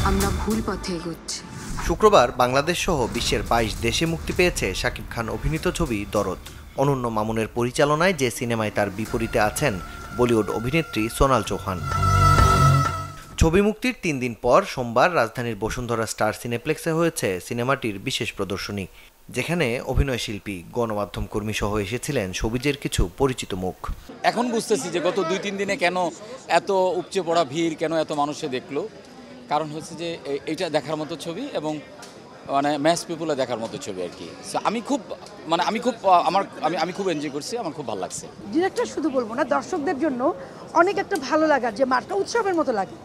আমরা ভুল পথে এগোচ্ছি। শুক্রবার বাংলাদেশ সহ বিশ্বের ২২ দেশে মুক্তি পেয়েছে শাকিব খান অভিনীত ছবি দরদ। অনন্য মামুনের পরিচালনায় যে সিনেমায় তার বিপরীতে আছেন বলিউড অভিনেত্রী সোনাল চৌহান। ছবি মুক্তির ৩ দিন পর সোমবার রাজধানীর বসুন্ধরা স্টার সিনেপ্লেক্সে হয়েছে সিনেমাটির বিশেষ প্রদর্শনী, যেখানে অভিনয় শিল্পী, গণমাধ্যম কর্মী সহ এসেছিলেন সবিজের কিছু পরিচিত মুখ। এখন বুঝতেছি যে গত ২-৩ দিনে কেন এত উপচে পড়া ভিড়, কেন এত মানুষে দেখলো। কারণ হচ্ছে যে এইটা দেখার মতো ছবি এবং মানে ম্যাস পিপুলে দেখার মতো ছবি আর কি। আমি খুব এনজয় করছি, আমার খুব ভালো লাগছে। ডিরেক্টর শুধু বলবো না, দর্শকদের জন্য অনেক একটা ভালো লাগার যে মাঠটা উৎসবের মতো লাগে।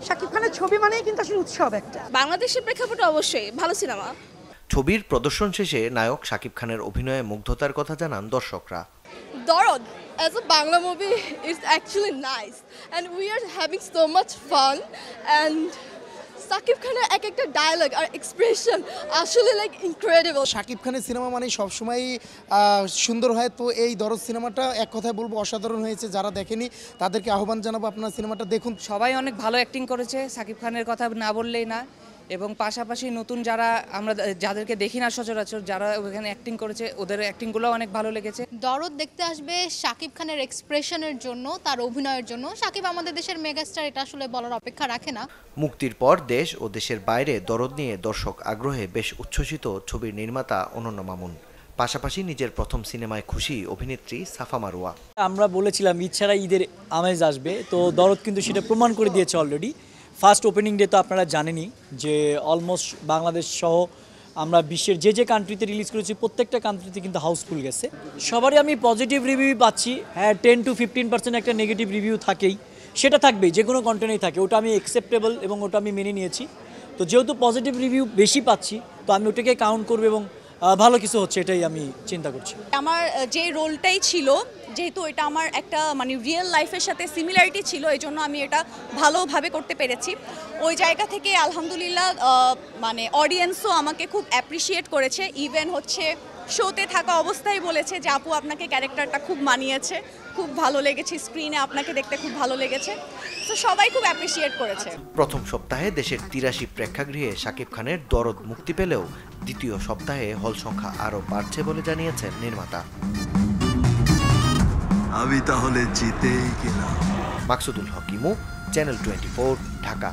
শাকিব খানের ছবি মানেই কিন্তু আসলে উৎসব একটা। বাংলাদেশের প্রেক্ষাপটে অবশ্যই ভালো সিনেমা। ছবির প্রদর্শন শেষে নায়ক শাকিব খানের অভিনয়ে মুগ্ধতার কথা জানান দর্শকরা। দরদ as a Bangla movie is actually nice and we are having so much fun and Shakib খানের এক একটা ডায়লগ আর এক্সপ্রেশন আসলে লাইক ইনক্রেডিবল। শাকিব খানের সিনেমা মানে সবসময় সুন্দর হয়, তো এই দরদ সিনেমাটা এক কথায় বলবো অসাধারণ হয়েছে। যারা দেখেনি তাদেরকে আহ্বান জানাবো আপনার সিনেমাটা দেখুন। সবাই অনেক ভালো অ্যাক্টিং করেছে, শাকিব খানের কথা না বললেই না। এবং পাশাপাশি নতুন যারা আমরা যাদেরকে দেখি না সচরাচর, যারা ওখানে অ্যাক্টিং করেছে ওদের অ্যাক্টিংগুলো অনেক ভালো লেগেছে। দরদ দেখতে আসবে শাকিব খানের এক্সপ্রেশনের জন্য, তার অভিনয়ের জন্য। শাকিব আমাদের দেশের মেগাস্টার, এটা আসলে বলার অপেক্ষা রাখে না। মুক্তির পর দেশ ও দেশের বাইরে দরদ নিয়ে দর্শক আগ্রহে বেশ উচ্ছ্বসিত ছবির নির্মাতা অনন্য মামুন। পাশাপাশি নিজের প্রথম সিনেমায় খুশি অভিনেত্রী সাফা মারুয়া। আমরা বলেছিলাম ঈদ ছাড়া ঈদের আমেজ আসবে, তো দরদ কিন্তু সেটা প্রমাণ করে দিয়েছে অলরেডি। ফার্স্ট ওপেনিং ডে তো আপনারা জানেনই যে অলমোস্ট বাংলাদেশ সহ আমরা বিশ্বের যে কান্ট্রিতে রিলিজ করেছি প্রত্যেকটা কান্ট্রিতে কিন্তু হাউসফুল গেছে। সবারই আমি পজিটিভ রিভিউ পাচ্ছি। হ্যাঁ, 10-15% একটা নেগেটিভ রিভিউ থাকেই, সেটা থাকবেই, যে কোনো কন্টেন্টেই থাকে। ওটা আমি অ্যাকসেপ্টেবল এবং ওটা আমি মেনে নিয়েছি। তো যেহেতু পজিটিভ রিভিউ বেশি পাচ্ছি, তো আমি ওটাকে কাউন্ট করবো এবং ভালো কিছু হচ্ছে এটাই আমি চিন্তা করছি। আমার যে রোলটাই ছিল, যেহেতু এটা আমার একটা মানে রিয়েল লাইফের সাথে সিমিলারিটি ছিল, এই জন্য আমি এটা ভালোভাবে করতে পেরেছি। ওই জায়গা থেকে আলহামদুলিল্লাহ মানে অডিয়েন্সও আমাকে খুব অ্যাপ্রিসিয়েট করেছে। ইভেন হচ্ছে শোতে থাকা অবস্থায় বলেছে যে আপু আপনাকে ক্যারেক্টারটা খুব মানিয়েছে, খুব ভালো লেগেছে, স্ক্রিনে আপনাকে দেখতে খুব ভালো লেগেছে। তো সবাই খুব অ্যাপ্রিসিয়েট করেছে। প্রথম সপ্তাহে দেশের ৮৩ প্রেক্ষাগৃহে শাকিব খানের দরদ মুক্তি পেলেও দ্বিতীয় সপ্তাহে হল সংখ্যা আরও বাড়ছে বলে জানিয়েছেন নির্মাতা। আমি তাহলে জিতেই গেলাম। মাকসুদুল হক ইমু, চ্যানেল 24, ঢাকা।